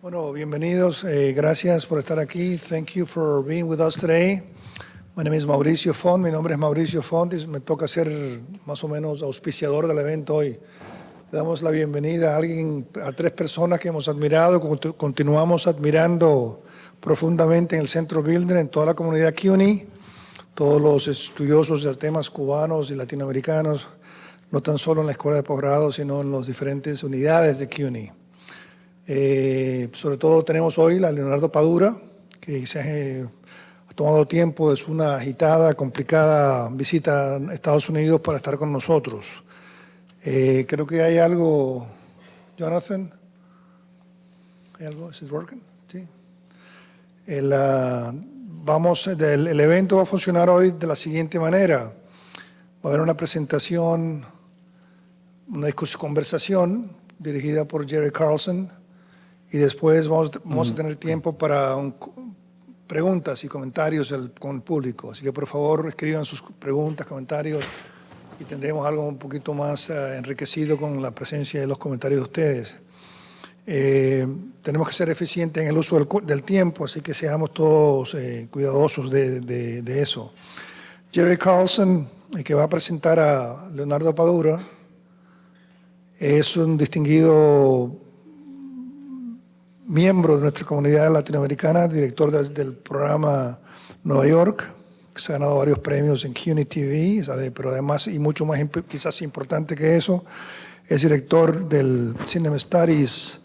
Bueno, bienvenidos. Gracias por estar aquí. Thank you for being with us today. My name is Mauricio Font. Mi nombre es Mauricio Font y me toca ser más o menos auspiciador del evento hoy. Le damos la bienvenida a tres personas que hemos admirado, continuamos admirando profundamente en el Centro Builder, en toda la comunidad CUNY, todos los estudiosos de temas cubanos y latinoamericanos, no tan solo en la escuela de posgrado, sino en las diferentes unidades de CUNY. Sobre todo tenemos hoy a Leonardo Padura, que se ha tomado tiempo de su una agitada, complicada visita a Estados Unidos para estar con nosotros. Creo que hay algo, Jonathan, ¿hay algo? ¿Es working? Sí. El evento va a funcionar hoy de la siguiente manera. Va a haber una presentación, una conversación dirigida por Jerry Carlson, y después vamos a tener tiempo para preguntas y comentarios con el público. Así que por favor escriban sus preguntas, comentarios, y tendremos algo un poquito más enriquecido con la presencia de los comentarios de ustedes. Tenemos que ser eficientes en el uso del tiempo, así que seamos todos cuidadosos de eso. Jerry Carlson, el que va a presentar a Leonardo Padura, es un distinguido miembro de nuestra comunidad latinoamericana, director del programa Nueva York, que se ha ganado varios premios en CUNY TV, pero además, y mucho más quizás importante que eso, es director del Cinema Studies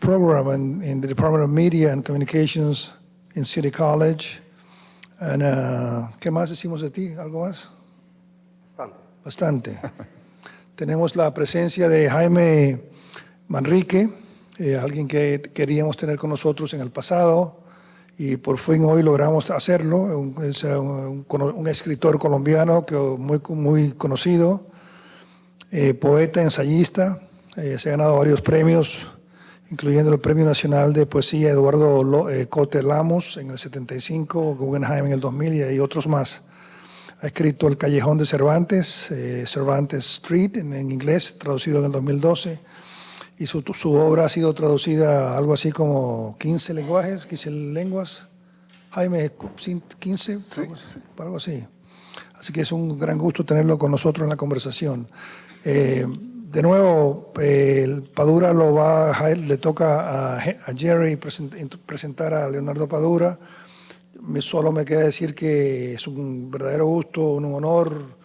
Program en the Department of Media and Communications en City College. ¿Qué más decimos de ti? ¿Algo más? Bastante. Tenemos la presencia de Jaime Manrique, alguien que queríamos tener con nosotros en el pasado y por fin hoy logramos hacerlo. Es un escritor colombiano muy conocido, poeta, ensayista, se ha ganado varios premios, incluyendo el Premio Nacional de Poesía Eduardo Cote Lamos en el 75, Guggenheim en el 2000 y otros más. Ha escrito El Callejón de Cervantes, Cervantes Street en inglés, traducido en el 2012. Y su obra ha sido traducida a algo así como 15 lenguas. Jaime, 15, sí, algo así. Así que es un gran gusto tenerlo con nosotros en la conversación. De nuevo, el Padura le toca a Jerry presentar a Leonardo Padura. Solo me queda decir que es un verdadero gusto, un honor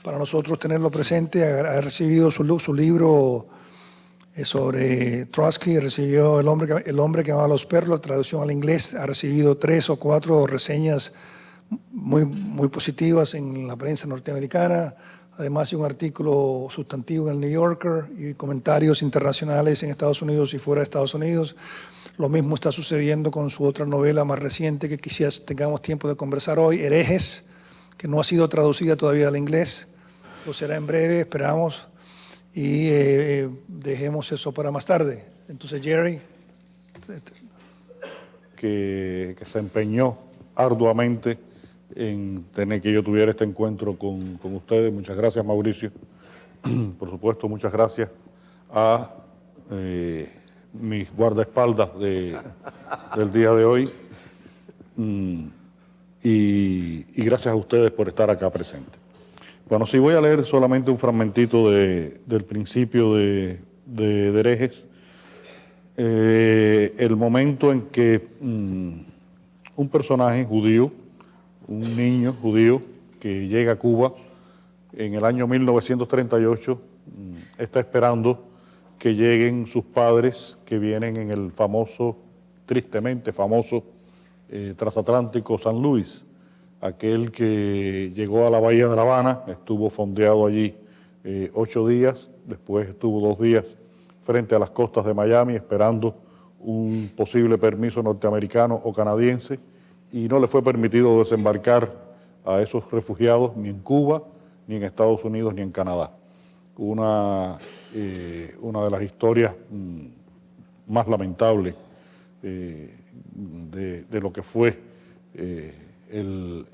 para nosotros tenerlo presente. Ha recibido su libro sobre Trotsky, recibió El hombre que amaba a los perros, la traducción al inglés, ha recibido 3 o 4 reseñas muy positivas en la prensa norteamericana, además de un artículo sustantivo en el New Yorker y comentarios internacionales en Estados Unidos y fuera de Estados Unidos. Lo mismo está sucediendo con su otra novela más reciente que quizás tengamos tiempo de conversar hoy, Herejes, que no ha sido traducida todavía al inglés, lo será en breve, esperamos. Y dejemos eso para más tarde. Entonces, Jerry. Que se empeñó arduamente en tener que yo tuviera este encuentro con ustedes. Muchas gracias, Mauricio. Por supuesto, muchas gracias a mis guardaespaldas del día de hoy. Y gracias a ustedes por estar acá presentes. Bueno, sí, voy a leer solamente un fragmentito del principio de Herejes. El momento en que un personaje judío, un niño judío que llega a Cuba en el año 1938, está esperando que lleguen sus padres que vienen en el famoso, tristemente famoso, transatlántico San Luis. Aquel que llegó a la bahía de La Habana, estuvo fondeado allí 8 días, después estuvo 2 días frente a las costas de Miami esperando un posible permiso norteamericano o canadiense y no le fue permitido desembarcar a esos refugiados ni en Cuba, ni en Estados Unidos, ni en Canadá. Una de las historias más lamentables de lo que fue un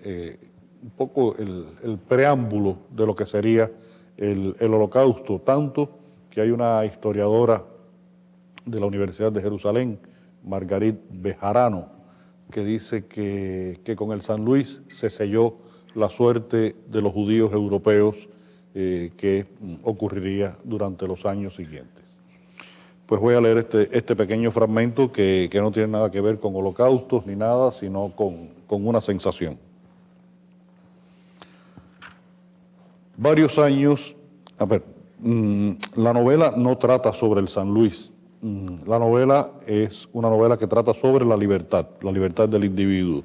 poco el preámbulo de lo que sería el Holocausto, tanto que hay una historiadora de la Universidad de Jerusalén, Margarit Bejarano, que dice que con el San Luis se selló la suerte de los judíos europeos que ocurriría durante los años siguientes. Pues voy a leer este pequeño fragmento que no tiene nada que ver con holocaustos ni nada, sino con una sensación. Varios años, la novela no trata sobre el San Luis. La novela es una novela que trata sobre la libertad del individuo.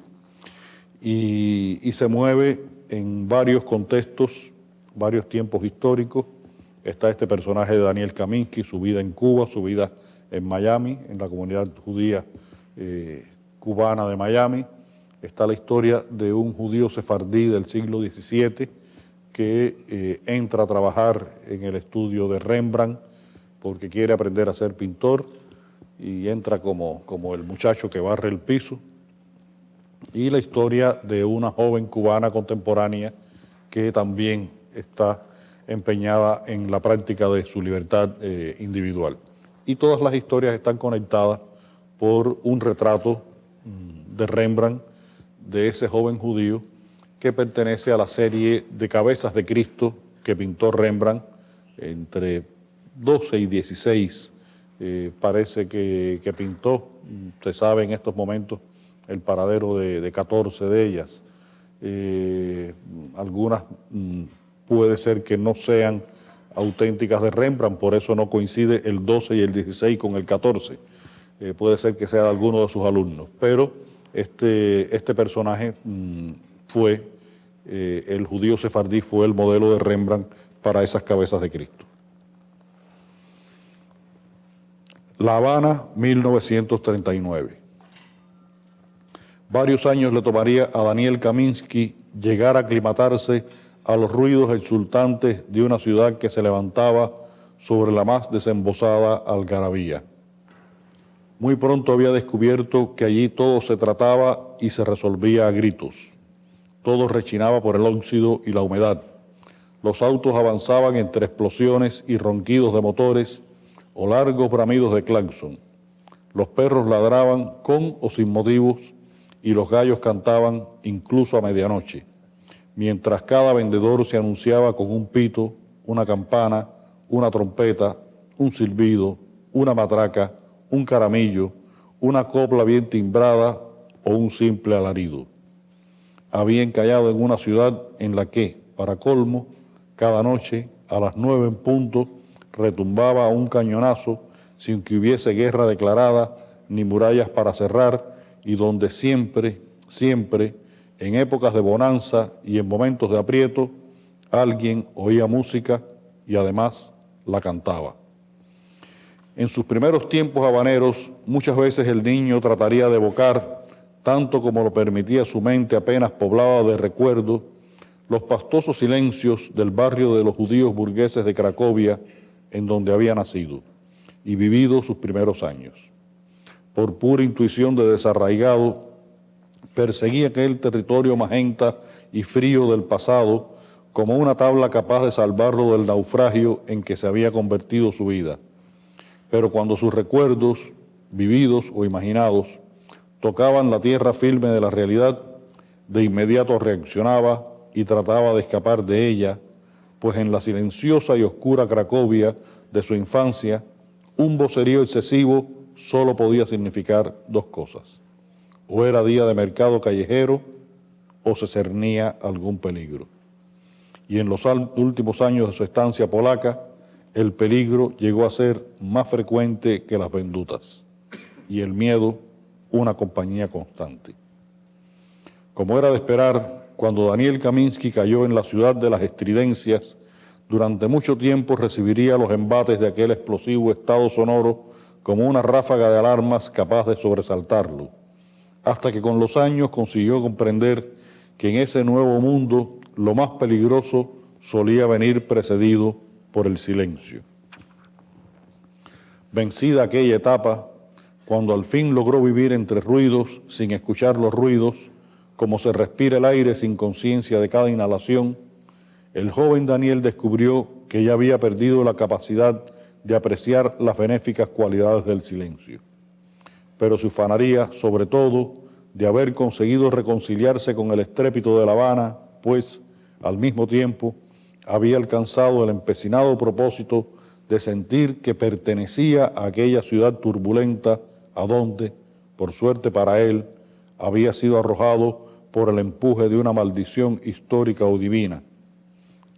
Y se mueve en varios contextos, varios tiempos históricos. Está este personaje de Daniel Kaminsky, su vida en Cuba, su vida en Miami, en la comunidad judía cubana de Miami. Está la historia de un judío sefardí del siglo XVII que entra a trabajar en el estudio de Rembrandt porque quiere aprender a ser pintor y entra como el muchacho que barre el piso. Y la historia de una joven cubana contemporánea que también está empeñada en la práctica de su libertad individual. Y todas las historias están conectadas por un retrato de Rembrandt de ese joven judío que pertenece a la serie de Cabezas de Cristo que pintó Rembrandt entre 12 y 16. Parece que pintó, se sabe en estos momentos, el paradero de 14 de ellas. Algunas puede ser que no sean auténticas de Rembrandt, por eso no coincide el 12 y el 16 con el 14. Puede ser que sea de alguno de sus alumnos, pero este personaje fue, el judío sefardí fue el modelo de Rembrandt para esas Cabezas de Cristo. La Habana, 1939. Varios años le tomaría a Daniel Kaminsky llegar a aclimatarse a los ruidos exultantes de una ciudad que se levantaba sobre la más desembosada algarabía. Muy pronto había descubierto que allí todo se trataba y se resolvía a gritos. Todo rechinaba por el óxido y la humedad. Los autos avanzaban entre explosiones y ronquidos de motores o largos bramidos de claxon. Los perros ladraban con o sin motivos y los gallos cantaban incluso a medianoche, mientras cada vendedor se anunciaba con un pito, una campana, una trompeta, un silbido, una matraca, un caramillo, una copla bien timbrada o un simple alarido. Había encallado en una ciudad en la que, para colmo, cada noche, a las 9 en punto, retumbaba un cañonazo sin que hubiese guerra declarada ni murallas para cerrar, y donde siempre, en épocas de bonanza y en momentos de aprieto, alguien oía música y además la cantaba. En sus primeros tiempos habaneros, muchas veces el niño trataría de evocar, tanto como lo permitía su mente apenas poblada de recuerdo, los pastosos silencios del barrio de los judíos burgueses de Cracovia, en donde había nacido y vivido sus primeros años. Por pura intuición de desarraigado, perseguía aquel territorio magenta y frío del pasado como una tabla capaz de salvarlo del naufragio en que se había convertido su vida. Pero cuando sus recuerdos, vividos o imaginados, tocaban la tierra firme de la realidad, de inmediato reaccionaba y trataba de escapar de ella, pues en la silenciosa y oscura Cracovia de su infancia, un vocerío excesivo solo podía significar dos cosas: o era día de mercado callejero o se cernía algún peligro. Y en los últimos años de su estancia polaca, el peligro llegó a ser más frecuente que las vendutas y el miedo una compañía constante. Como era de esperar, cuando Daniel Kaminsky cayó en la ciudad de las estridencias, durante mucho tiempo recibiría los embates de aquel explosivo estado sonoro como una ráfaga de alarmas capaz de sobresaltarlo, hasta que con los años consiguió comprender que en ese nuevo mundo lo más peligroso solía venir precedido por el silencio. Vencida aquella etapa, cuando al fin logró vivir entre ruidos sin escuchar los ruidos, como se respira el aire sin conciencia de cada inhalación, el joven Daniel descubrió que ya había perdido la capacidad de apreciar las benéficas cualidades del silencio. pero se ufanaría sobre todo de haber conseguido reconciliarse con el estrépito de La Habana, pues al mismo tiempo había alcanzado el empecinado propósito de sentir que pertenecía a aquella ciudad turbulenta a donde, por suerte para él, había sido arrojado por el empuje de una maldición histórica o divina,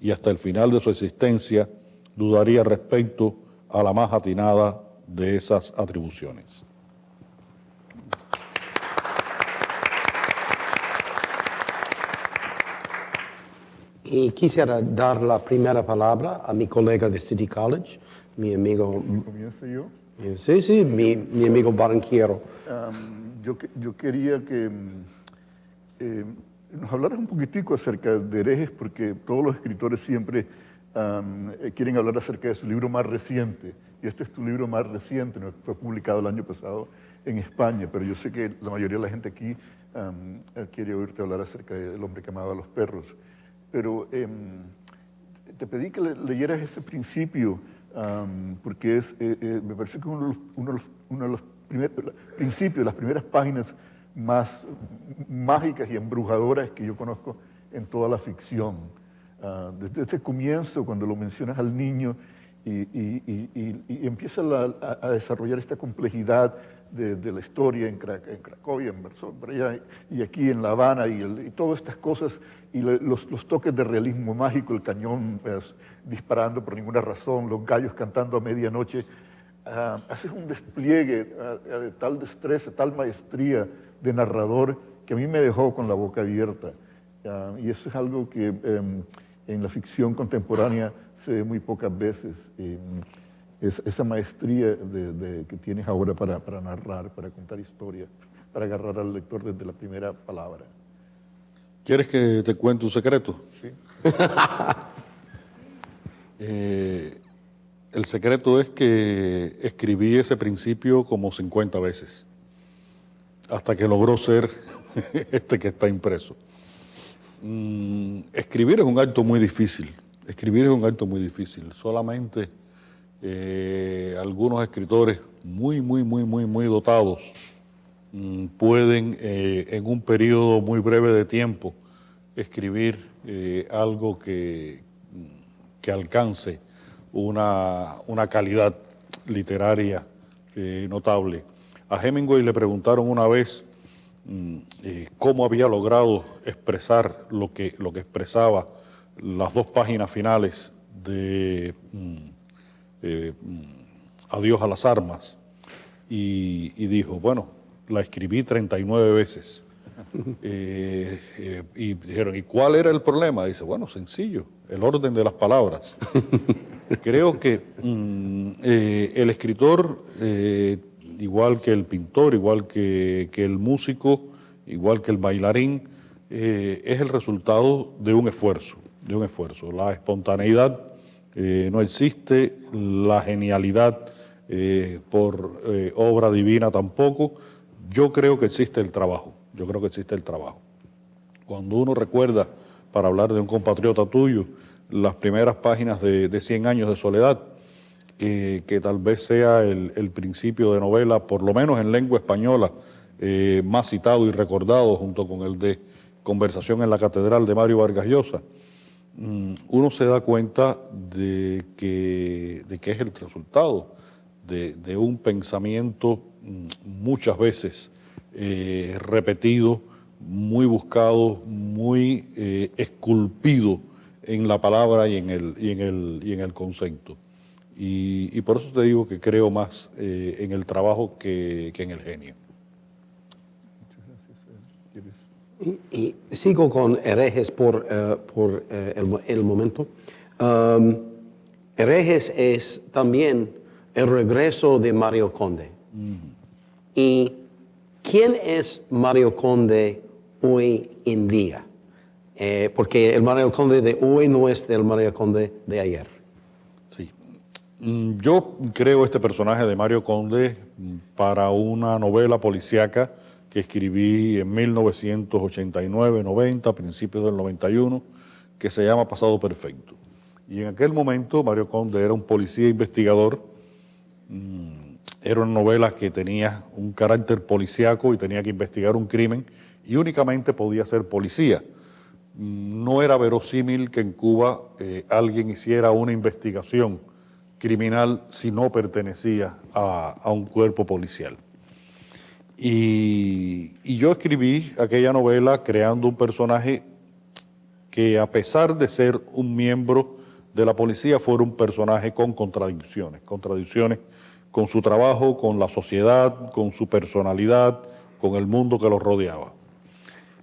y hasta el final de su existencia dudaría respecto a la más atinada de esas atribuciones. Y quisiera dar la primera palabra a mi colega de City College, mi amigo. ¿Comienzo yo? Sí, mi amigo barranquero. Yo quería que nos hablaras un poquitico acerca de Herejes, porque todos los escritores siempre quieren hablar acerca de su libro más reciente. Y este es tu libro más reciente, ¿no? Fue publicado el año pasado en España, pero yo sé que la mayoría de la gente aquí quiere oírte hablar acerca del hombre que amaba a los perros. Pero te pedí que leyeras ese principio, porque me parece que uno de los principios, las primeras páginas más mágicas y embrujadoras que yo conozco en toda la ficción. Desde ese comienzo, cuando lo mencionas al niño y empieza a desarrollar esta complejidad de la historia en Cracovia, en Varsovia, y aquí en La Habana, y todas estas cosas, y los toques de realismo mágico, el cañón disparando por ninguna razón, los gallos cantando a medianoche. Haces un despliegue de tal destreza, tal maestría de narrador que a mí me dejó con la boca abierta. Y eso es algo que en la ficción contemporánea se ve muy pocas veces. Esa maestría que tienes ahora para narrar, para contar historias, para agarrar al lector desde la primera palabra. ¿Quieres que te cuente un secreto? Sí. El secreto es que escribí ese principio como 50 veces, hasta que logró ser este que está impreso. Escribir es un acto muy difícil, solamente algunos escritores muy dotados pueden en un periodo muy breve de tiempo escribir algo que alcance una calidad literaria notable. A Hemingway le preguntaron una vez cómo había logrado expresar lo que expresaba las dos páginas finales de Adiós a las armas, y dijo, bueno, la escribí 39 veces. Y dijeron, ¿y cuál era el problema? Dice, bueno, sencillo, el orden de las palabras. Creo que el escritor, igual que el pintor, igual que el músico, igual que el bailarín, es el resultado de un esfuerzo. La espontaneidad no existe, la genialidad por obra divina tampoco. Yo creo que existe el trabajo. Cuando uno recuerda, para hablar de un compatriota tuyo, las primeras páginas de 100 años de soledad, que tal vez sea el principio de novela, por lo menos en lengua española, más citado y recordado, junto con el de Conversación en la Catedral de Mario Vargas Llosa, uno se da cuenta de que es el resultado de un pensamiento muchas veces repetido, muy buscado, muy esculpido en la palabra y en el concepto. Y por eso te digo que creo más en el trabajo que en el genio. Y sigo con Herejes por el momento. Herejes es también el regreso de Mario Conde. ¿Y quién es Mario Conde hoy en día? Porque el Mario Conde de hoy no es el Mario Conde de ayer. Sí. Yo creo este personaje de Mario Conde para una novela policíaca que escribí en 1989-90, principios del 91, que se llama Pasado Perfecto. Y en aquel momento Mario Conde era un policía investigador Era una novela que tenía un carácter policíaco y tenía que investigar un crimen y únicamente podía ser policía. No era verosímil que en Cuba alguien hiciera una investigación criminal si no pertenecía a un cuerpo policial. Y yo escribí aquella novela creando un personaje que, a pesar de ser un miembro de la policía, fuera un personaje con contradicciones con su trabajo, con la sociedad, con su personalidad, con el mundo que lo rodeaba.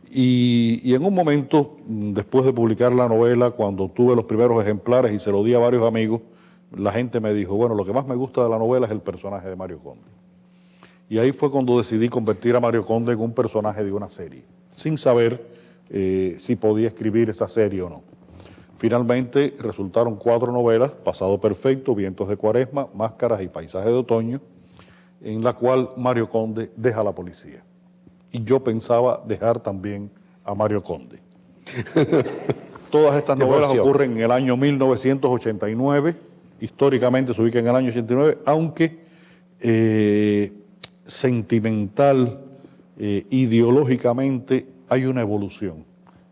Y en un momento, después de publicar la novela, cuando tuve los primeros ejemplares y se lo di a varios amigos, la gente me dijo, bueno, lo que más me gusta de la novela es el personaje de Mario Conde. Y ahí fue cuando decidí convertir a Mario Conde en un personaje de una serie, sin saber si podía escribir esa serie o no. Finalmente resultaron 4 novelas, Pasado Perfecto, Vientos de Cuaresma, Máscaras y Paisaje de Otoño, en la cual Mario Conde deja la policía. Y yo pensaba dejar también a Mario Conde. Todas estas novelas ocurren en el año 1989, históricamente se ubican en el año 89, aunque sentimental, ideológicamente hay una evolución.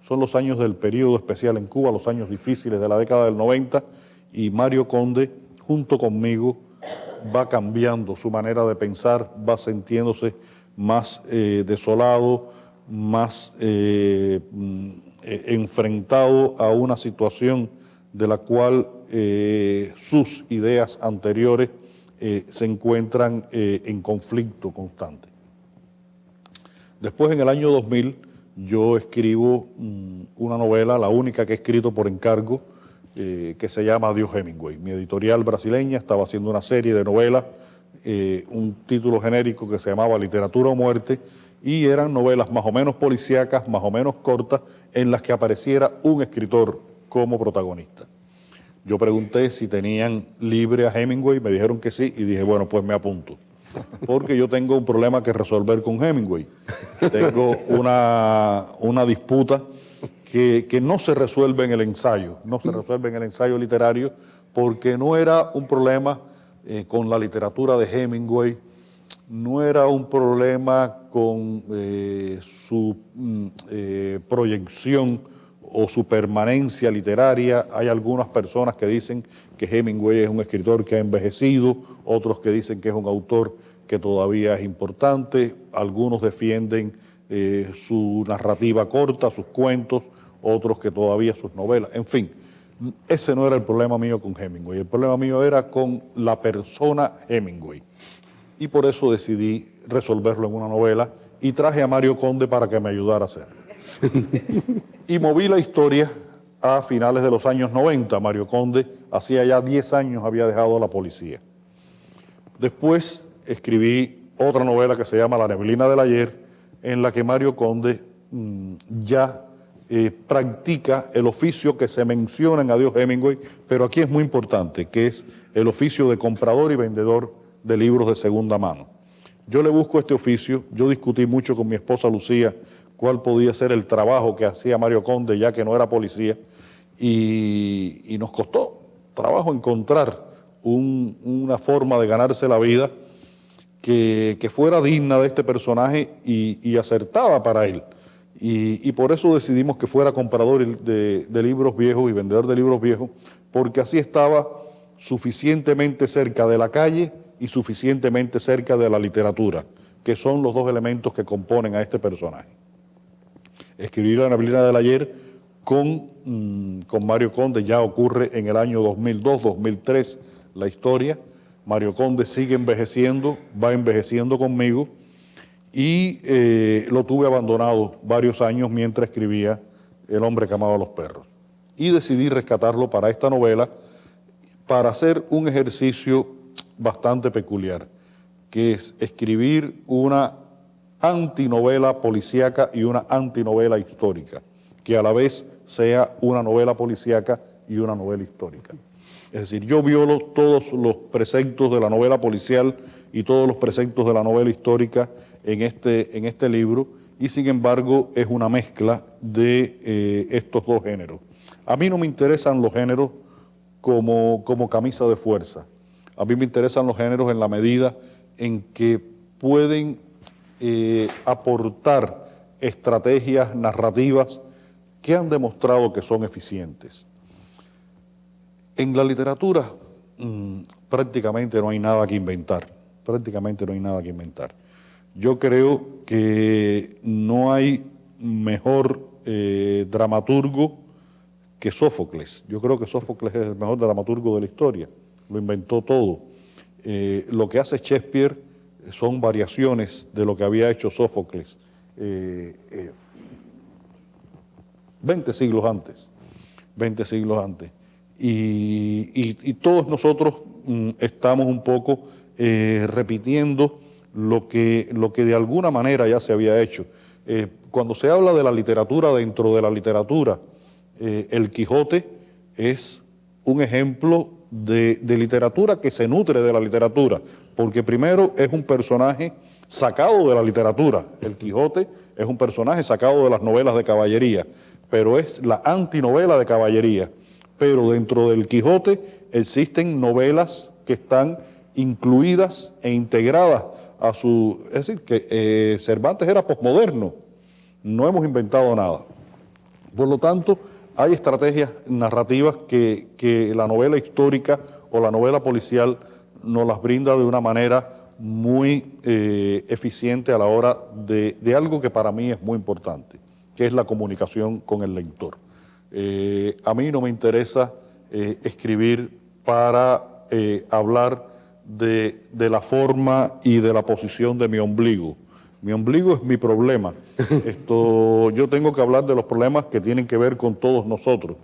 Son los años del periodo especial en Cuba, los años difíciles de la década del 90, y Mario Conde, junto conmigo, va cambiando su manera de pensar, va sintiéndose más desolado, más enfrentado a una situación de la cual sus ideas anteriores se encuentran en conflicto constante. Después, en el año 2000, yo escribo una novela, la única que he escrito por encargo, que se llama Adiós Hemingway. Mi editorial brasileña estaba haciendo una serie de novelas, un título genérico que se llamaba Literatura o Muerte, y eran novelas más o menos policíacas, más o menos cortas, en las que apareciera un escritor como protagonista. Yo pregunté si tenían libre a Hemingway, me dijeron que sí, y dije, bueno, pues me apunto. Porque yo tengo un problema que resolver con Hemingway. Tengo una disputa que no se resuelve en el ensayo, no se resuelve en el ensayo literario, porque no era un problema con la literatura de Hemingway, no era un problema con su proyección o su permanencia literaria. Hay algunas personas que dicen que Hemingway es un escritor que ha envejecido, otros que dicen que es un autor que todavía es importante, algunos defienden su narrativa corta, sus cuentos, otros que todavía sus novelas, en fin. Ese no era el problema mío con Hemingway, el problema mío era con la persona Hemingway. Y por eso decidí resolverlo en una novela y traje a Mario Conde para que me ayudara a hacerlo. Y moví la historia a finales de los años 90. Mario Conde hacía ya 10 años había dejado la policía. Después escribí otra novela que se llama La neblina del ayer, en la que Mario Conde ya practica el oficio que se menciona en Adiós Hemingway, pero aquí es muy importante, que es el oficio de comprador y vendedor de libros de segunda mano. Yo le busco este oficio, yo discutí mucho con mi esposa Lucía cuál podía ser el trabajo que hacía Mario Conde, ya que no era policía, y nos costó trabajo encontrar una forma de ganarse la vida que fuera digna de este personaje y acertada para él. Y por eso decidimos que fuera comprador de libros viejos y vendedor de libros viejos, porque así estaba suficientemente cerca de la calle y suficientemente cerca de la literatura, que son los dos elementos que componen a este personaje. Escribir La neblina del ayer con Mario Conde ya ocurre en el año 2002, 2003 la historia. Mario Conde sigue envejeciendo, va envejeciendo conmigo, y lo tuve abandonado varios años mientras escribía El hombre que amaba a los perros. Y decidí rescatarlo para esta novela para hacer un ejercicio bastante peculiar, que es escribir una antinovela policíaca y una antinovela histórica, que a la vez sea una novela policíaca y una novela histórica. Es decir, yo violo todos los preceptos de la novela policial y todos los preceptos de la novela histórica en este libro, y sin embargo es una mezcla de estos dos géneros. A mí no me interesan los géneros como camisa de fuerza. A mí me interesan los géneros en la medida en que pueden aportar estrategias narrativas que han demostrado que son eficientes. En la literatura prácticamente no hay nada que inventar, prácticamente no hay nada que inventar. Yo creo que no hay mejor dramaturgo que Sófocles. Yo creo que Sófocles es el mejor dramaturgo de la historia, lo inventó todo. Lo que hace Shakespeare son variaciones de lo que había hecho Sófocles 20 siglos antes. Y todos nosotros estamos un poco repitiendo lo que de alguna manera ya se había hecho. Cuando se habla de la literatura dentro de la literatura, el Quijote es un ejemplo de literatura que se nutre de la literatura, porque primero es un personaje sacado de la literatura. El Quijote es un personaje sacado de las novelas de caballería, pero es la antinovela de caballería. Pero dentro del Quijote existen novelas que están incluidas e integradas a su... Es decir, que Cervantes era posmoderno, no hemos inventado nada. Por lo tanto, hay estrategias narrativas que la novela histórica o la novela policial nos las brinda de una manera muy eficiente a la hora de algo que para mí es muy importante, que es la comunicación con el lector. A mí no me interesa escribir para hablar de la forma y de la posición de mi ombligo. Mi ombligo es mi problema. Yo tengo que hablar de los problemas que tienen que ver con todos nosotros,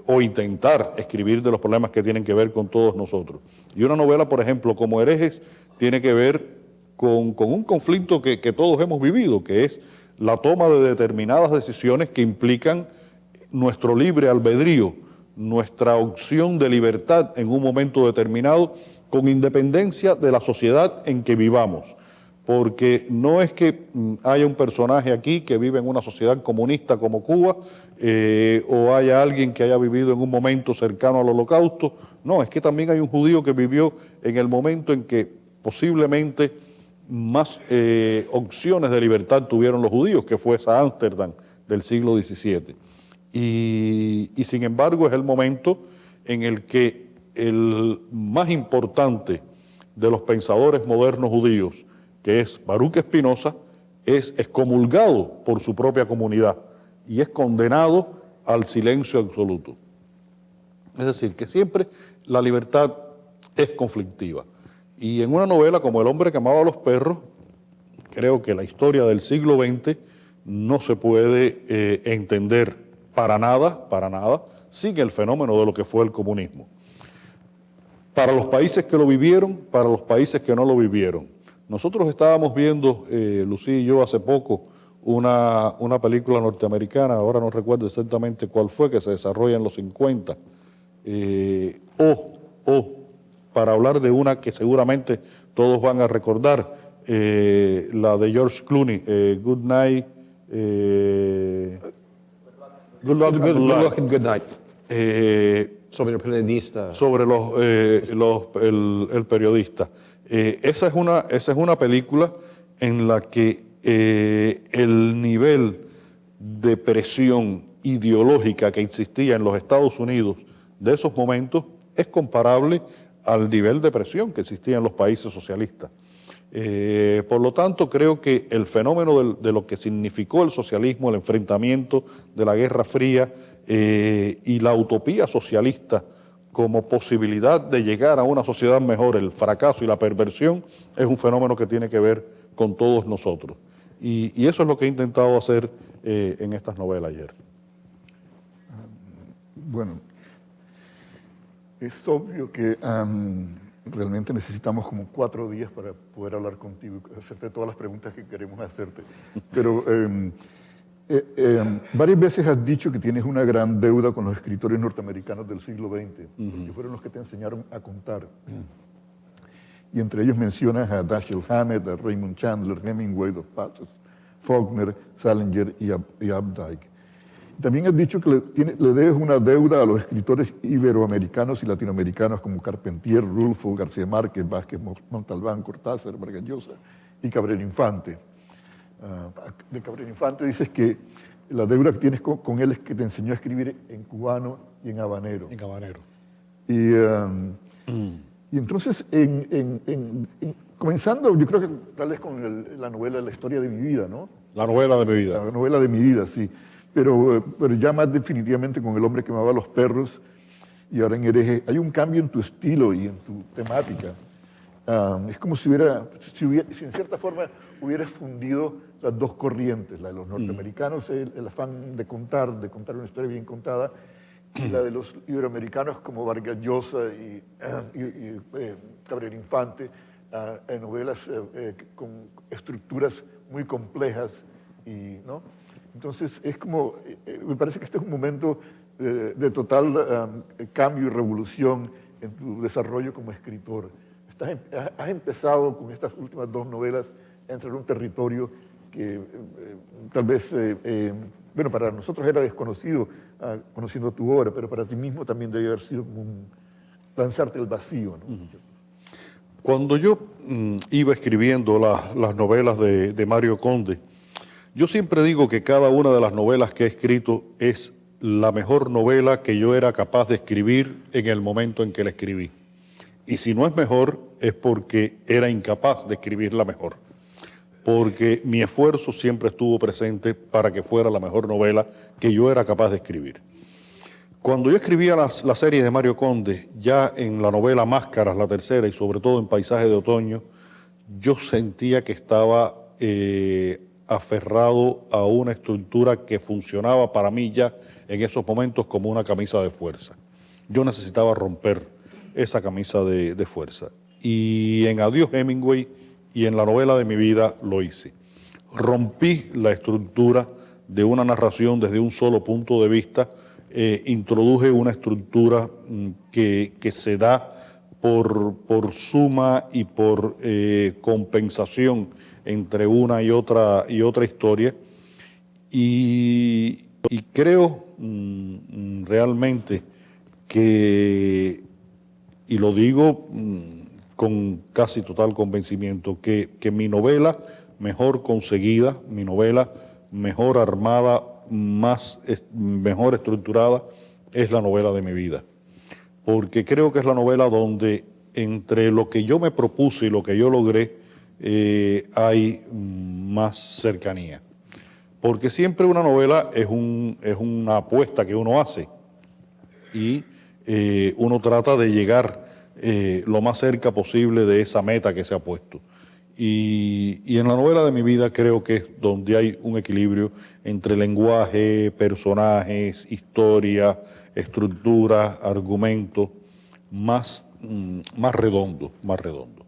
o intentar escribir de los problemas que tienen que ver con todos nosotros. Y una novela, por ejemplo, como Herejes, tiene que ver con un conflicto que todos hemos vivido, que es la toma de determinadas decisiones que implican nuestro libre albedrío, nuestra opción de libertad en un momento determinado, con independencia de la sociedad en que vivamos. Porque no es que haya un personaje aquí que vive en una sociedad comunista como Cuba, o haya alguien que haya vivido en un momento cercano al Holocausto. No, es que también hay un judío que vivió en el momento en que posiblemente más opciones de libertad tuvieron los judíos, que fue esa Ámsterdam del siglo XVII. Y sin embargo es el momento en el que el más importante de los pensadores modernos judíos, que es Baruch Spinoza, es excomulgado por su propia comunidad y es condenado al silencio absoluto. Es decir, que siempre la libertad es conflictiva. Y en una novela como El hombre que amaba a los perros, creo que la historia del siglo XX no se puede entender para nada, sin el fenómeno de lo que fue el comunismo. Para los países que lo vivieron, para los países que no lo vivieron. Nosotros estábamos viendo, Lucía y yo, hace poco, una película norteamericana, ahora no recuerdo exactamente cuál fue, que se desarrolla en los 50, para hablar de una que seguramente todos van a recordar, la de George Clooney, Good Night, Good Luck and Good Night. Sobre el periodista. Sobre el periodista. Esa es una película en la que el nivel de presión ideológica que existía en los Estados Unidos de esos momentos es comparable al nivel de presión que existía en los países socialistas. Por lo tanto, creo que el fenómeno de lo que significó el socialismo, el enfrentamiento de la Guerra Fría y la utopía socialista como posibilidad de llegar a una sociedad mejor, el fracaso y la perversión, es un fenómeno que tiene que ver con todos nosotros. Y eso es lo que he intentado hacer en estas novelas ayer. Bueno, es obvio que realmente necesitamos como 4 días para poder hablar contigo y hacerte todas las preguntas que queremos hacerte. Pero varias veces has dicho que tienes una gran deuda con los escritores norteamericanos del siglo XX, que fueron los que te enseñaron a contar. Y entre ellos mencionas a Dashiell Hammett, a Raymond Chandler, Hemingway, Dos Passos, Faulkner, Salinger y Updike. También has dicho que le debes una deuda a los escritores iberoamericanos y latinoamericanos como Carpentier, Rulfo, García Márquez, Vázquez Montalbán, Cortázar, Vargas Llosa y Cabrera Infante. De Cabrera Infante dices que la deuda que tienes con él es que te enseñó a escribir en cubano y en habanero. En habanero. Y entonces, comenzando, yo creo que tal vez con la novela La historia de mi vida, ¿no? La novela de mi vida. La novela de mi vida, sí. Pero ya más definitivamente con El hombre que amaba a los perros y ahora en Hereje, hay un cambio en tu estilo y en tu temática. Es como si en cierta forma hubieras fundido las dos corrientes, la de los norteamericanos, el afán de contar una historia bien contada, y la de los iberoamericanos como Vargas Llosa y Cabrera Infante, en novelas con estructuras muy complejas, ¿no? Entonces es como, me parece que este es un momento de total cambio y revolución en tu desarrollo como escritor. Has empezado con estas últimas dos novelas a entrar en un territorio que tal vez, bueno, para nosotros era desconocido, conociendo tu obra, pero para ti mismo también debe haber sido como lanzarte al vacío, ¿no? Cuando yo iba escribiendo las novelas de Mario Conde, yo siempre digo que cada una de las novelas que he escrito es la mejor novela que yo era capaz de escribir en el momento en que la escribí. Y si no es mejor, es porque era incapaz de escribirla mejor. Porque mi esfuerzo siempre estuvo presente para que fuera la mejor novela que yo era capaz de escribir. Cuando yo escribía la serie de Mario Conde, ya en la novela Máscaras, la tercera, y sobre todo en Paisaje de Otoño, yo sentía que estaba aferrado a una estructura que funcionaba para mí ya en esos momentos como una camisa de fuerza. Yo necesitaba romper esa camisa de fuerza. Y en Adiós Hemingway y en la novela de mi vida lo hice. Rompí la estructura de una narración desde un solo punto de vista, introduje una estructura que se da por suma y por compensación entre una y otra historia, y creo realmente que, y lo digo con casi total convencimiento, que mi novela mejor conseguida, mi novela mejor armada, mejor estructurada, es la novela de mi vida. Porque creo que es la novela donde entre lo que yo me propuse y lo que yo logré hay más cercanía. Porque siempre una novela es una apuesta que uno hace y uno trata de llegar lo más cerca posible de esa meta que se ha puesto. Y en la novela de mi vida creo que es donde hay un equilibrio entre lenguaje, personajes, historia, estructura, argumento, más redondo, más redondo.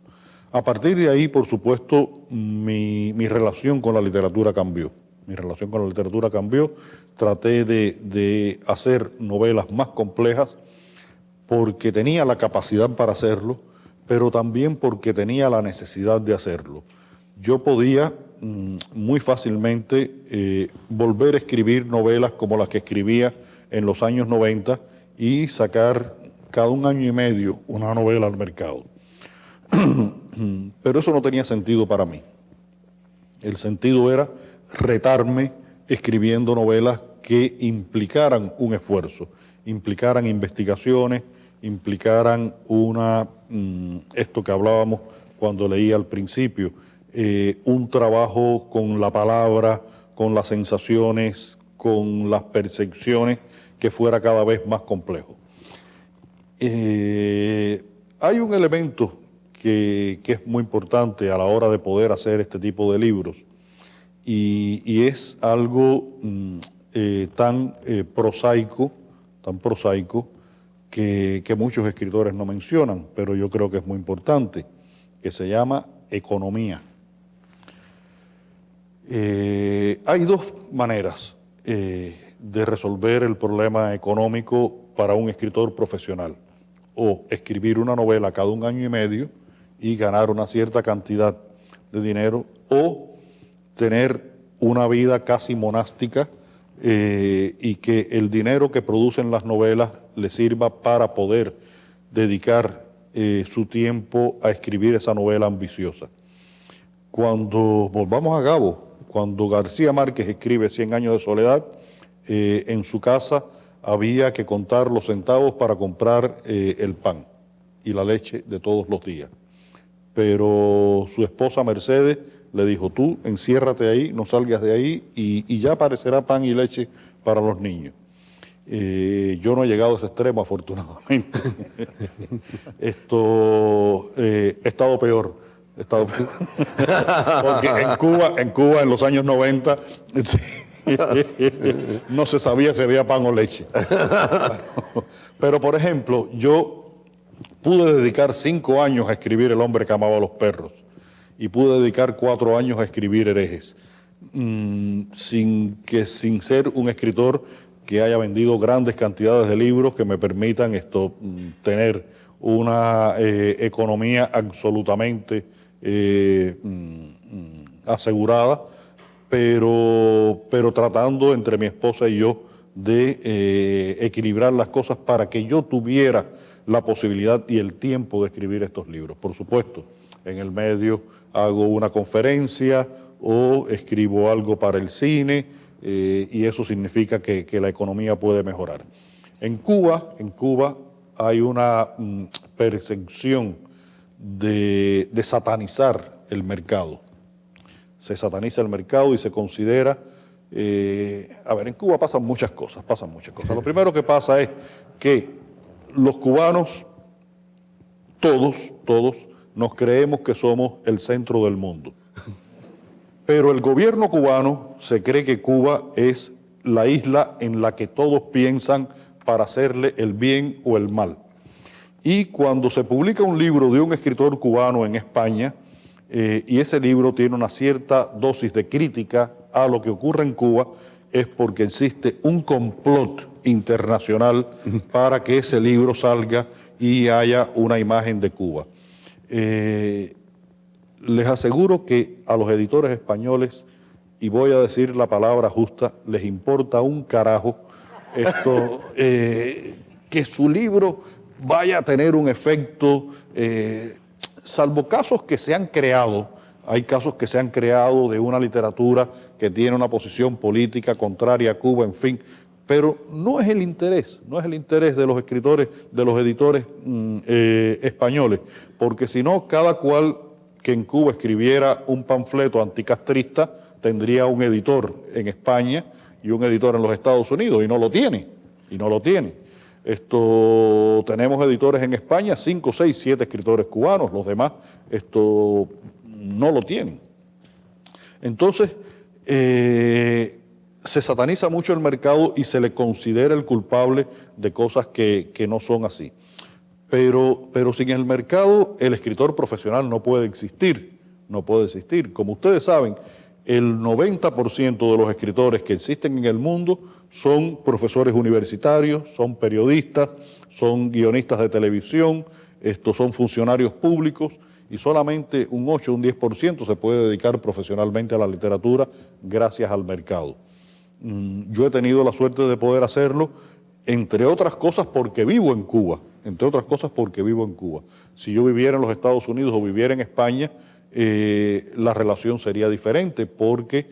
A partir de ahí, por supuesto, mi relación con la literatura cambió. Mi relación con la literatura cambió. Traté de hacer novelas más complejas porque tenía la capacidad para hacerlo, pero también porque tenía la necesidad de hacerlo. Yo podía muy fácilmente volver a escribir novelas como las que escribía en los años 90 y sacar cada un año y medio una novela al mercado. Pero eso no tenía sentido para mí. El sentido era retarme escribiendo novelas que implicaran un esfuerzo, implicaran investigaciones, implicaran esto que hablábamos cuando leía al principio, un trabajo con la palabra, con las sensaciones, con las percepciones, que fuera cada vez más complejo. Hay un elemento que es muy importante a la hora de poder hacer este tipo de libros, y es algo tan prosaico que muchos escritores no mencionan, pero yo creo que es muy importante, que se llama economía. Hay dos maneras de resolver el problema económico para un escritor profesional: o escribir una novela cada un año y medio y ganar una cierta cantidad de dinero, o tener una vida casi monástica, y que el dinero que producen las novelas le sirva para poder dedicar su tiempo a escribir esa novela ambiciosa. Cuando volvamos a Gabo, cuando García Márquez escribe 100 años de soledad, en su casa había que contar los centavos para comprar el pan y la leche de todos los días. Pero su esposa Mercedes le dijo, tú enciérrate ahí, no salgas de ahí y ya aparecerá pan y leche para los niños. Yo no he llegado a ese extremo, afortunadamente. He estado peor. Porque en Cuba en los años 90 no se sabía si había pan o leche. Pero, por ejemplo, yo pude dedicar 5 años a escribir El hombre que amaba a los perros y pude dedicar 4 años a escribir Herejes, sin ser un escritor que haya vendido grandes cantidades de libros que me permitan tener una economía absolutamente asegurada, pero tratando entre mi esposa y yo de equilibrar las cosas para que yo tuviera la posibilidad y el tiempo de escribir estos libros. Por supuesto, en el medio hago una conferencia o escribo algo para el cine, y eso significa que la economía puede mejorar. En Cuba hay una percepción de satanizar el mercado. Se sataniza el mercado y se considera... en Cuba pasan muchas cosas. Lo primero que pasa es que los cubanos, todos, nos creemos que somos el centro del mundo. Pero el gobierno cubano se cree que Cuba es la isla en la que todos piensan para hacerle el bien o el mal. Y cuando se publica un libro de un escritor cubano en España, y ese libro tiene una cierta dosis de crítica a lo que ocurre en Cuba, es porque existe un complot internacional para que ese libro salga y haya una imagen de Cuba. Les aseguro que a los editores españoles, y voy a decir la palabra justa, les importa un carajo que su libro vaya a tener un efecto, salvo casos que se han creado. Hay casos que se han creado de una literatura que tiene una posición política contraria a Cuba, en fin, pero no es el interés de los escritores, de los editores españoles, porque si no, cada cual que en Cuba escribiera un panfleto anticastrista tendría un editor en España y un editor en los Estados Unidos, y no lo tiene. Tenemos editores en España, 5, 6, 7 escritores cubanos, los demás no lo tienen. Entonces, se sataniza mucho el mercado y se le considera el culpable de cosas que no son así. Pero sin el mercado, el escritor profesional no puede existir. Como ustedes saben, el 90% de los escritores que existen en el mundo son profesores universitarios, son periodistas, son guionistas de televisión, son funcionarios públicos, y solamente un 8 o un 10% se puede dedicar profesionalmente a la literatura gracias al mercado. Yo he tenido la suerte de poder hacerlo, entre otras cosas porque vivo en Cuba. Si yo viviera en los Estados Unidos o viviera en España, la relación sería diferente, porque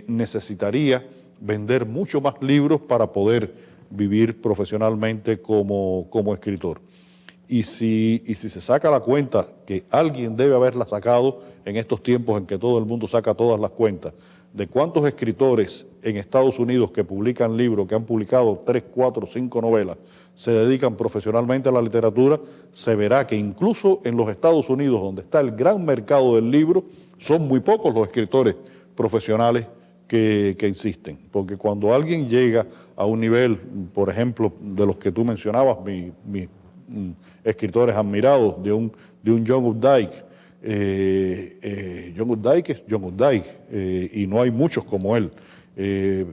necesitaría vender mucho más libros para poder vivir profesionalmente como escritor. Y si se saca la cuenta, que alguien debe haberla sacado en estos tiempos en que todo el mundo saca todas las cuentas, de cuántos escritores en Estados Unidos que publican libros, que han publicado 3, 4, 5 novelas, se dedican profesionalmente a la literatura, se verá que incluso en los Estados Unidos, donde está el gran mercado del libro, son muy pocos los escritores profesionales que existen. Porque cuando alguien llega a un nivel, por ejemplo, de los que tú mencionabas, mis escritores admirados, de un John Updike, John Updike es John Updike, y no hay muchos como él.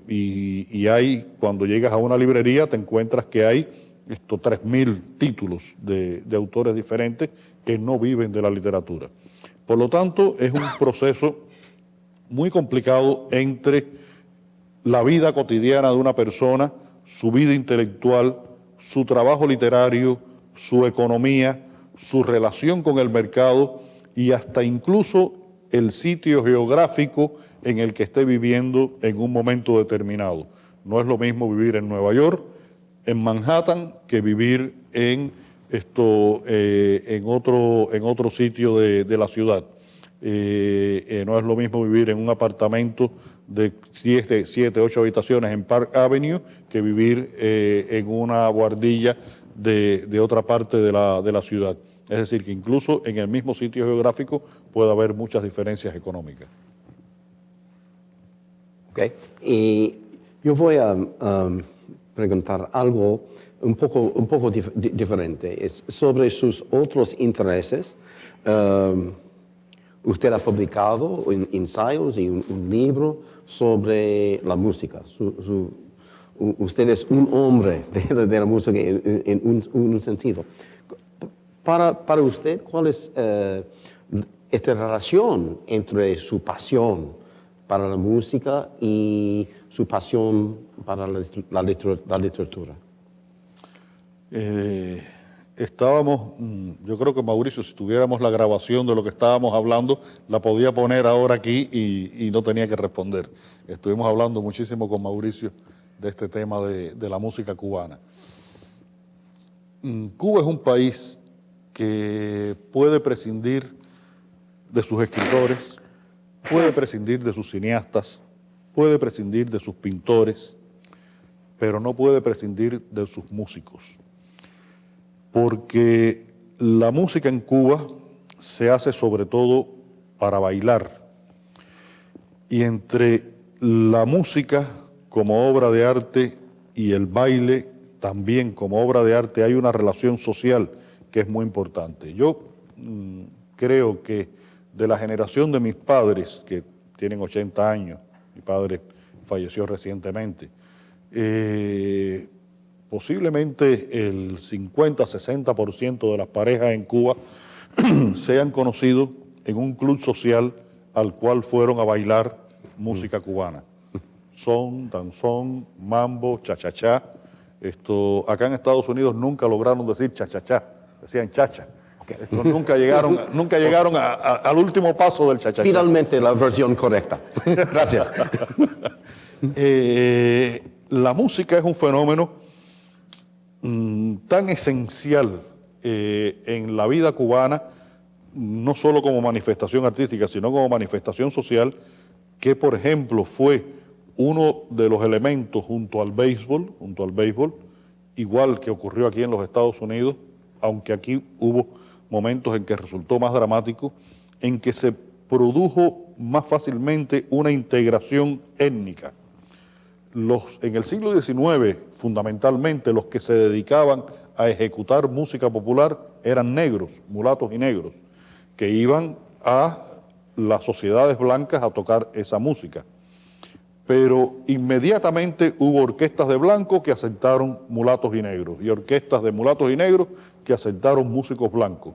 Y hay, cuando llegas a una librería, te encuentras que hay 3.000 títulos de autores diferentes que no viven de la literatura. Por lo tanto, es un proceso muy complicado entre la vida cotidiana de una persona, su vida intelectual, su trabajo literario, su economía, su relación con el mercado y hasta incluso el sitio geográfico en el que esté viviendo en un momento determinado. No es lo mismo vivir en Nueva York, en Manhattan, que vivir en otro sitio de la ciudad. No es lo mismo vivir en un apartamento de 7, 8 habitaciones en Park Avenue que vivir en una buhardilla de otra parte de la ciudad. Es decir, que incluso en el mismo sitio geográfico puede haber muchas diferencias económicas. Okay. Y yo voy a preguntar algo un poco diferente. Es sobre sus otros intereses. Usted ha publicado ensayos y un libro sobre la música. Usted es un hombre de la música en un sentido. Para usted, ¿cuál es esta relación entre su pasión para la música y su pasión para la literatura? Yo creo que Mauricio, si tuviéramos la grabación de lo que estábamos hablando, la podía poner ahora aquí y no tenía que responder. Estuvimos hablando muchísimo con Mauricio de este tema de la música cubana. Cuba es un país que puede prescindir de sus escritores, puede prescindir de sus cineastas, puede prescindir de sus pintores, pero no puede prescindir de sus músicos. Porque la música en Cuba se hace sobre todo para bailar. Y entre la música como obra de arte y el baile también como obra de arte hay una relación social que es muy importante. Yo creo que de la generación de mis padres, que tienen 80 años, mi padre falleció recientemente, posiblemente el 50-60% de las parejas en Cuba se han conocido en un club social al cual fueron a bailar música cubana. Son, danzón, mambo, cha-cha-cha. Acá en Estados Unidos nunca lograron decir cha-cha-cha, decían chacha. Okay. Nunca llegaron al último paso del cha-cha-cha. Finalmente la versión correcta. Gracias. La música es un fenómeno tan esencial en la vida cubana, no solo como manifestación artística, sino como manifestación social, que por ejemplo fue uno de los elementos junto al béisbol, igual que ocurrió aquí en los Estados Unidos, aunque aquí hubo momentos en que resultó más dramático, en que se produjo más fácilmente una integración étnica. En el siglo XIX, fundamentalmente, los que se dedicaban a ejecutar música popular eran negros, mulatos y negros, que iban a las sociedades blancas a tocar esa música. Pero inmediatamente hubo orquestas de blancos que aceptaron mulatos y negros, y orquestas de mulatos y negros que aceptaron músicos blancos,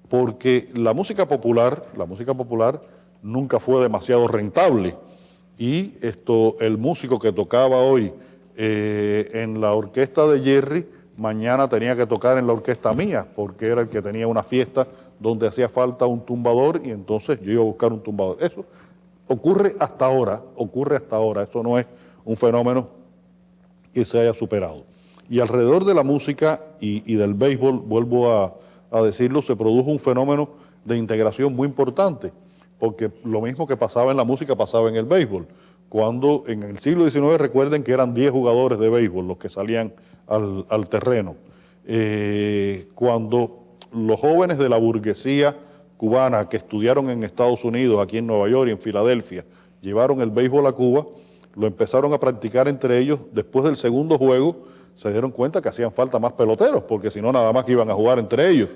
porque la música popular nunca fue demasiado rentable. Y el músico que tocaba hoy en la orquesta de Jerry, mañana tenía que tocar en la orquesta mía, porque era el que tenía una fiesta donde hacía falta un tumbador y entonces yo iba a buscar un tumbador. Eso ocurre hasta ahora, eso no es un fenómeno que se haya superado. Y alrededor de la música y del béisbol, vuelvo a decirlo, se produjo un fenómeno de integración muy importante, porque lo mismo que pasaba en la música pasaba en el béisbol. Cuando en el siglo XIX, recuerden que eran 10 jugadores de béisbol los que salían al terreno. Cuando los jóvenes de la burguesía cubana que estudiaron en Estados Unidos, aquí en Nueva York y en Filadelfia, llevaron el béisbol a Cuba, lo empezaron a practicar entre ellos. Después del segundo juego se dieron cuenta que hacían falta más peloteros, porque si no nada más que iban a jugar entre ellos.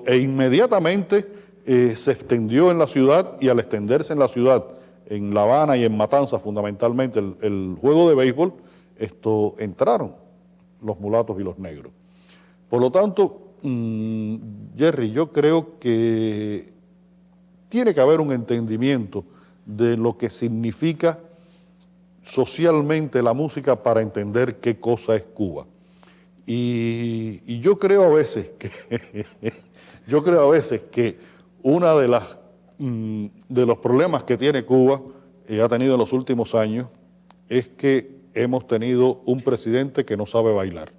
E inmediatamente se extendió en la ciudad, y al extenderse en la ciudad, en La Habana y en Matanzas fundamentalmente, el juego de béisbol, entraron los mulatos y los negros. Por lo tanto, Jerry, yo creo que tiene que haber un entendimiento de lo que significa socialmente la música para entender qué cosa es Cuba. Y yo creo a veces que una de los problemas que tiene Cuba y ha tenido en los últimos años es que hemos tenido un presidente que no sabe bailar.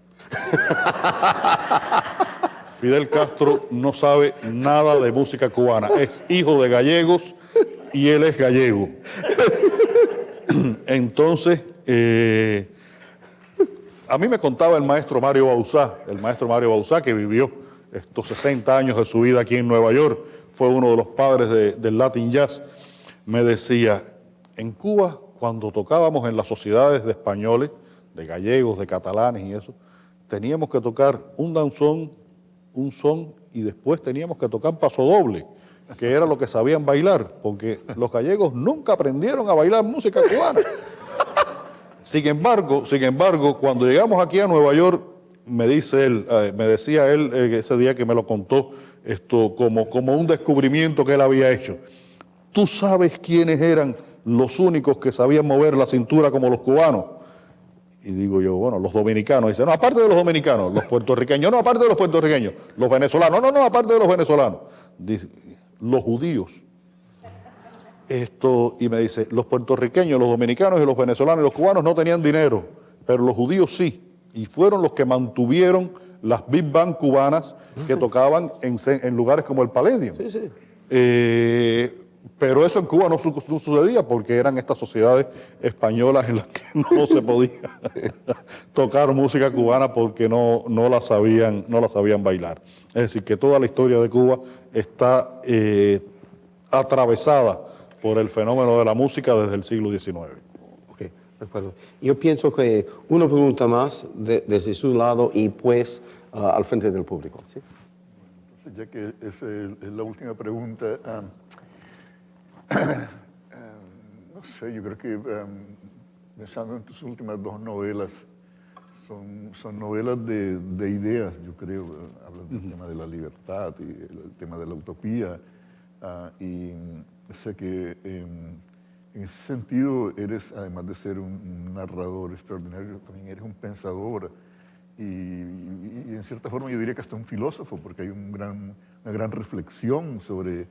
Fidel Castro no sabe nada de música cubana, es hijo de gallegos y él es gallego. Entonces, a mí me contaba el maestro Mario Bauzá, que vivió estos 60 años de su vida aquí en Nueva York, fue uno de los padres del Latin Jazz, me decía, en Cuba, cuando tocábamos en las sociedades de españoles, de gallegos, de catalanes y eso, teníamos que tocar un danzón, un son, y después teníamos que tocar pasodoble, que era lo que sabían bailar, porque los gallegos nunca aprendieron a bailar música cubana. Sin embargo, cuando llegamos aquí a Nueva York, me decía él ese día que me lo contó, como un descubrimiento que él había hecho. ¿Tú sabes quiénes eran los únicos que sabían mover la cintura como los cubanos? Y digo yo, bueno, los dominicanos. Dice, no, aparte de los dominicanos, los puertorriqueños, no, aparte de los puertorriqueños, los venezolanos, no, aparte de los venezolanos. Dice, los judíos. Y me dice, los puertorriqueños, los dominicanos y los venezolanos y los cubanos no tenían dinero, pero los judíos sí. Y fueron los que mantuvieron las big band cubanas que tocaban en lugares como el Palladium. Sí, sí. Pero eso en Cuba no sucedía porque eran estas sociedades españolas en las que no se podía tocar música cubana porque no la sabían bailar. Es decir, que toda la historia de Cuba está atravesada por el fenómeno de la música desde el siglo XIX. Ok, de acuerdo. Yo pienso que una pregunta más desde su lado y pues al frente del público. ¿Sí? Entonces, ya que es la última pregunta, no sé, yo creo que pensando en tus últimas dos novelas, son novelas de ideas, yo creo. Hablan del tema de la libertad y el tema de la utopía. Y sé que en ese sentido eres, además de ser un narrador extraordinario, también eres un pensador y en cierta forma yo diría que hasta un filósofo, porque hay una gran reflexión sobre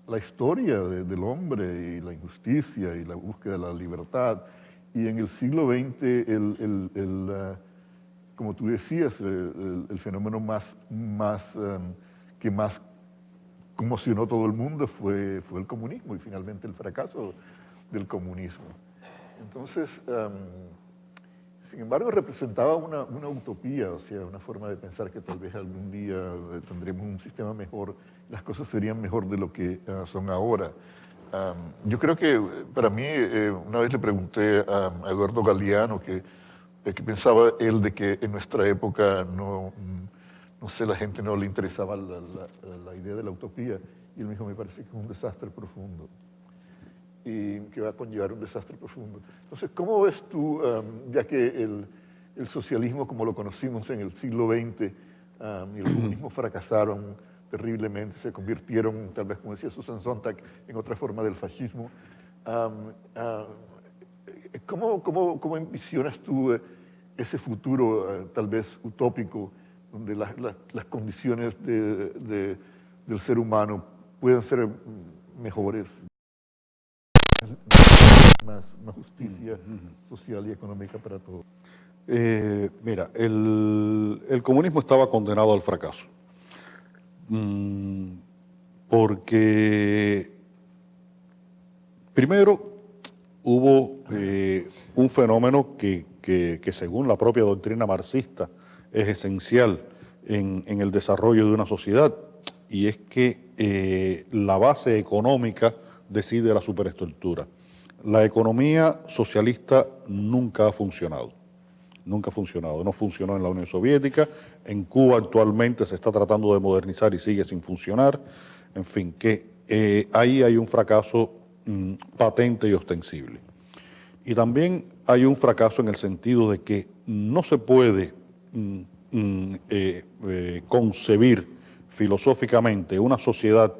la historia del hombre y la injusticia y la búsqueda de la libertad. Y en el siglo XX, como tú decías, el fenómeno que más conmocionó a todo el mundo fue el comunismo y finalmente el fracaso del comunismo. Entonces, sin embargo, representaba una utopía, o sea, una forma de pensar que tal vez algún día tendremos un sistema mejor, las cosas serían mejor de lo que son ahora. Yo creo que para mí, una vez le pregunté a Eduardo Galeano que pensaba él de que en nuestra época no sé, la gente no le interesaba la idea de la utopía, y él me dijo, me parece que es un desastre profundo, y que va a conllevar un desastre profundo. Entonces, ¿cómo ves tú, ya que el socialismo como lo conocimos en el siglo XX y el comunismo fracasaron terriblemente, se convirtieron, tal vez como decía Susan Sontag, en otra forma del fascismo, ¿cómo envisionas tú ese futuro tal vez utópico, donde las condiciones del ser humano pueden ser mejores, más justicia social y económica para todos? Mira, el comunismo estaba condenado al fracaso, porque primero hubo un fenómeno que según la propia doctrina marxista es esencial en el desarrollo de una sociedad, y es que la base económica decide la superestructura. La economía socialista nunca ha funcionado, no funcionó en la Unión Soviética, en Cuba actualmente se está tratando de modernizar y sigue sin funcionar, en fin, que ahí hay un fracaso patente y ostensible. Y también hay un fracaso en el sentido de que no se puede concebir filosóficamente una sociedad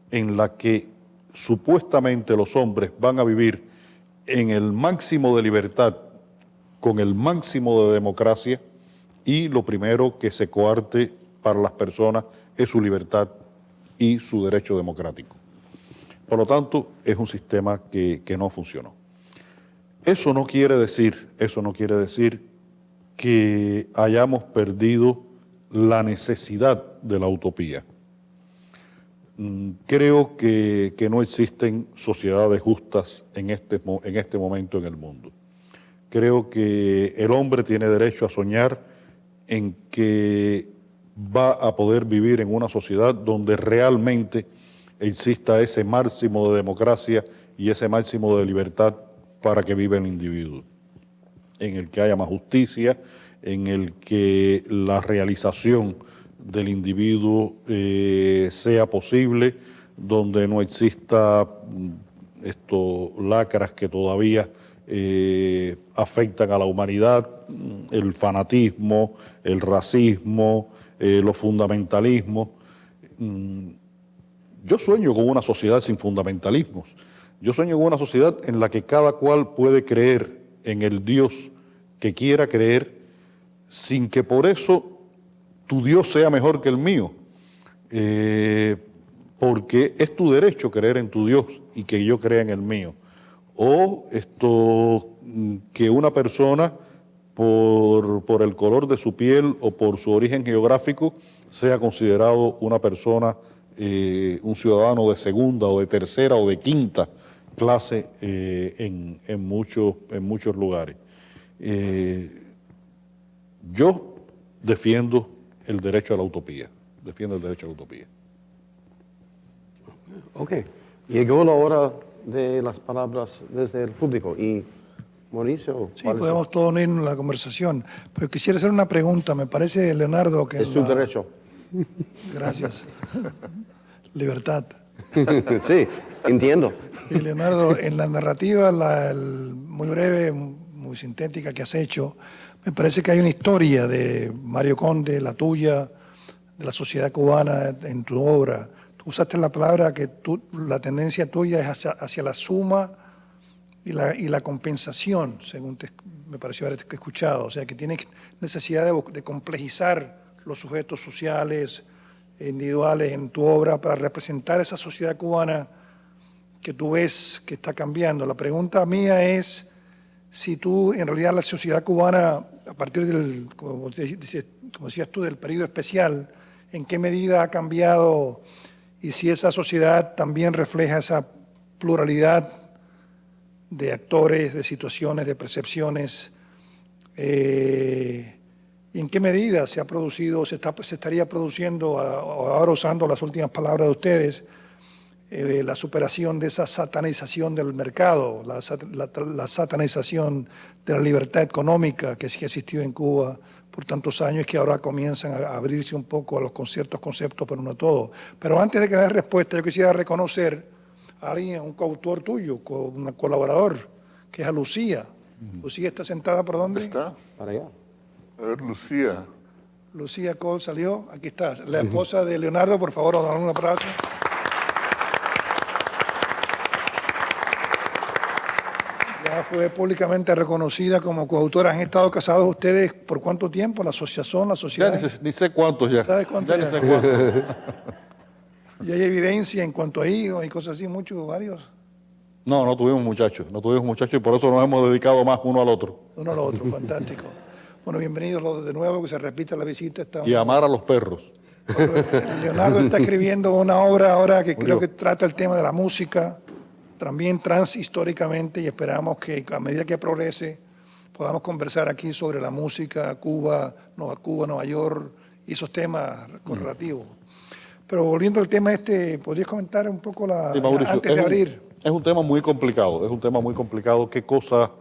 en la que supuestamente los hombres van a vivir en el máximo de libertad, con el máximo de democracia, y lo primero que se coarte para las personas es su libertad y su derecho democrático. Por lo tanto, es un sistema que no funcionó. Eso no quiere decir que hayamos perdido la necesidad de la utopía. Creo que no existen sociedades justas en este momento en el mundo. Creo que el hombre tiene derecho a soñar en que va a poder vivir en una sociedad donde realmente exista ese máximo de democracia y ese máximo de libertad para que viva el individuo, en el que haya más justicia, en el que la realización del individuo sea posible, donde no exista lacras que todavía afectan a la humanidad, el fanatismo, el racismo, los fundamentalismos. Yo sueño con una sociedad sin fundamentalismos. Yo sueño con una sociedad en la que cada cual puede creer en el Dios que quiera creer, sin que por eso tu Dios sea mejor que el mío, porque es tu derecho creer en tu Dios y que yo crea en el mío. O que una persona, por el color de su piel o por su origen geográfico, sea considerado una persona, un ciudadano de segunda o de tercera o de quinta clase en muchos lugares. Yo defiendo el derecho a la utopía, Ok, llegó la hora de las palabras desde el público. Y Mauricio, Sí, podemos todos unirnos en la conversación. Pero quisiera hacer una pregunta. Me parece, Leonardo, que... es su derecho. Gracias. Libertad. Sí, entiendo. Y Leonardo, en la narrativa muy breve, muy sintética que has hecho, me parece que hay una historia de Mario Conde, la tuya, de la sociedad cubana en tu obra. Tú usaste la palabra que la tendencia tuya es hacia la suma y la compensación, según me pareció haber escuchado. O sea, que tienes necesidad de complejizar los sujetos sociales, individuales en tu obra para representar esa sociedad cubana que tú ves que está cambiando. La pregunta mía es si tú, en realidad, la sociedad cubana, a partir del, como decías tú, del periodo especial, ¿en qué medida ha cambiado? Y si esa sociedad también refleja esa pluralidad de actores, de situaciones, de percepciones, y en qué medida se ha producido, se estaría produciendo, ahora usando las últimas palabras de ustedes, la superación de esa satanización del mercado, la satanización de la libertad económica que sí ha existido en Cuba por tantos años, que ahora comienzan a abrirse un poco a los ciertos conceptos, pero no todo. Pero antes de que des respuesta, yo quisiera reconocer a alguien, un coautor tuyo, un colaborador, que es a Lucía. Lucía está sentada, ¿por dónde? ¿Está? Para allá. A ver, Lucía. Lucía Cole salió, aquí está, la esposa de Leonardo, por favor, os dan un aplauso. Ya fue públicamente reconocida como coautora. ¿Han estado casados ustedes por cuánto tiempo? ¿La asociación, la sociedad? Ya ni sé cuántos ya. ¿Sabes cuántos Ya ya? ni sé cuántos. ¿Y hay evidencia en cuanto a hijos y cosas así, muchos, varios? No tuvimos muchachos y por eso nos hemos dedicado más uno al otro. Uno al otro, fantástico. Bueno, bienvenidos de nuevo, que se repita la visita. Y amar a los perros. Leonardo está escribiendo una obra ahora que creo que trata el tema de la música, también transhistóricamente, y esperamos que a medida que progrese podamos conversar aquí sobre la música, Cuba, Nueva York y esos temas correlativos. Pero volviendo al tema ¿podrías comentar un poco Sí, Mauricio, antes de abrir? Es un tema muy complicado, qué cosa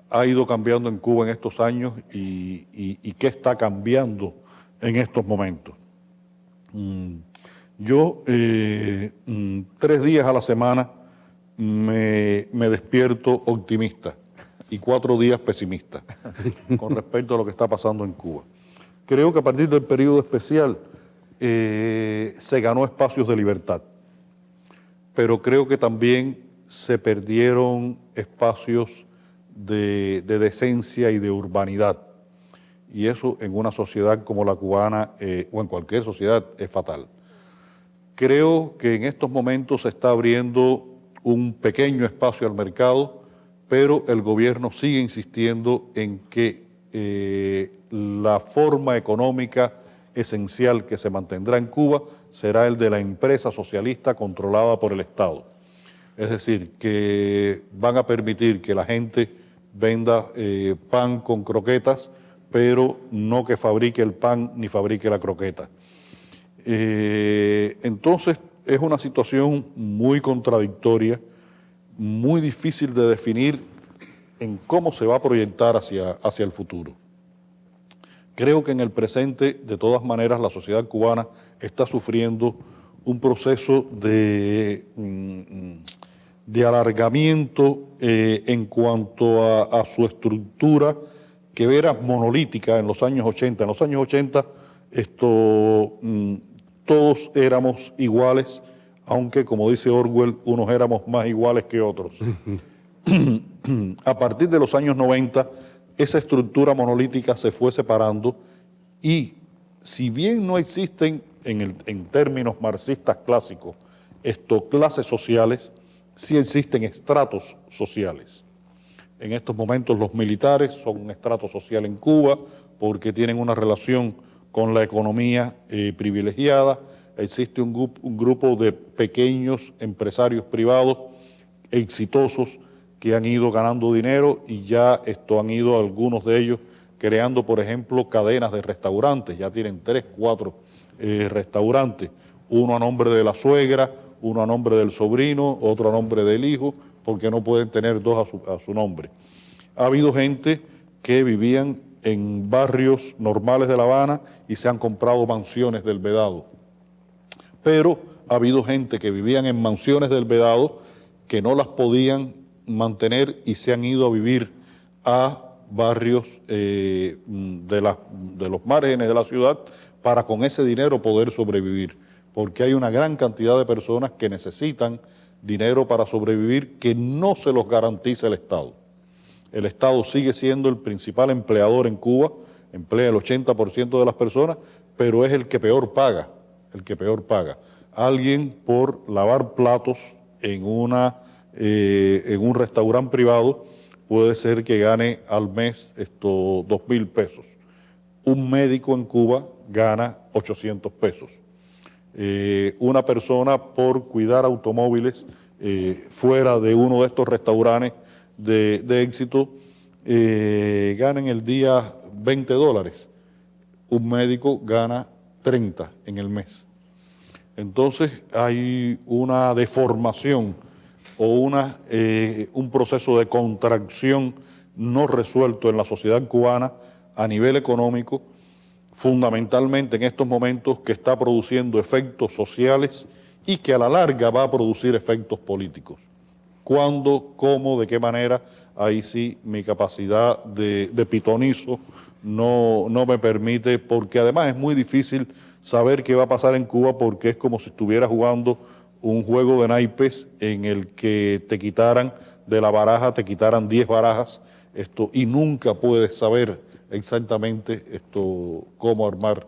ha ido cambiando en Cuba en estos años y qué está cambiando en estos momentos. Yo 3 días a la semana me despierto optimista y 4 días pesimista con respecto a lo que está pasando en Cuba. Creo que a partir del periodo especial se ganó espacios de libertad, pero creo que también se perdieron espacios de decencia y de urbanidad. Y eso en una sociedad como la cubana, o en cualquier sociedad, es fatal. Creo que en estos momentos se está abriendo un pequeño espacio al mercado, pero el gobierno sigue insistiendo en que la forma económica esencial que se mantendrá en Cuba será el de la empresa socialista controlada por el Estado. Es decir, que van a permitir que la gente venda pan con croquetas, pero no que fabrique el pan ni fabrique la croqueta. Entonces, es una situación muy contradictoria, muy difícil de definir en cómo se va a proyectar hacia el futuro. Creo que en el presente, de todas maneras, la sociedad cubana está sufriendo un proceso de alargamiento en cuanto a su estructura, que era monolítica en los años 80. En los años 80 todos éramos iguales, aunque, como dice Orwell, unos éramos más iguales que otros. A partir de los años 90, esa estructura monolítica se fue separando y, si bien no existen en términos marxistas clásicos clases sociales, sí existen estratos sociales. En estos momentos los militares son un estrato social en Cuba porque tienen una relación con la economía privilegiada. Existe un grupo de pequeños empresarios privados exitosos que han ido ganando dinero y ya han ido algunos de ellos creando, por ejemplo, cadenas de restaurantes. Ya tienen 3, 4 restaurantes, uno a nombre de la suegra, uno a nombre del sobrino, otro a nombre del hijo, porque no pueden tener dos a su nombre. Ha habido gente que vivían en barrios normales de La Habana y se han comprado mansiones del Vedado. Pero ha habido gente que vivían en mansiones del Vedado que no las podían mantener y se han ido a vivir a barrios de los márgenes de la ciudad para con ese dinero poder sobrevivir, porque hay una gran cantidad de personas que necesitan dinero para sobrevivir que no se los garantiza el Estado. El Estado sigue siendo el principal empleador en Cuba, emplea el 80% de las personas, pero es el que peor paga, Alguien por lavar platos en un restaurante privado puede ser que gane al mes 2,000 pesos. Un médico en Cuba gana 800 pesos. Una persona por cuidar automóviles fuera de uno de estos restaurantes de éxito gana en el día $20. Un médico gana 30 en el mes. Entonces hay una deformación o un proceso de contracción no resuelto en la sociedad cubana a nivel económico, fundamentalmente en estos momentos, que está produciendo efectos sociales y que a la larga va a producir efectos políticos. ¿Cuándo, cómo, de qué manera? Ahí sí mi capacidad de pitonizo no me permite, porque además es muy difícil saber qué va a pasar en Cuba, porque es como si estuviera jugando un juego de naipes en el que te quitaran de la baraja, te quitaran 10 barajas, y nunca puedes saber exactamente cómo armar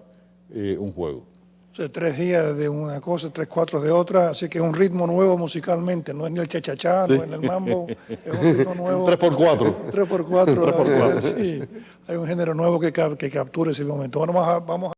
un juego. O sea, 3 días de una cosa, 3, 4 de otra, así que es un ritmo nuevo musicalmente, no es ni el cha-cha-cha, no es el mambo, es un ritmo nuevo. 3x4. 3x4, sí, hay un género nuevo que captura ese momento. Bueno, vamos a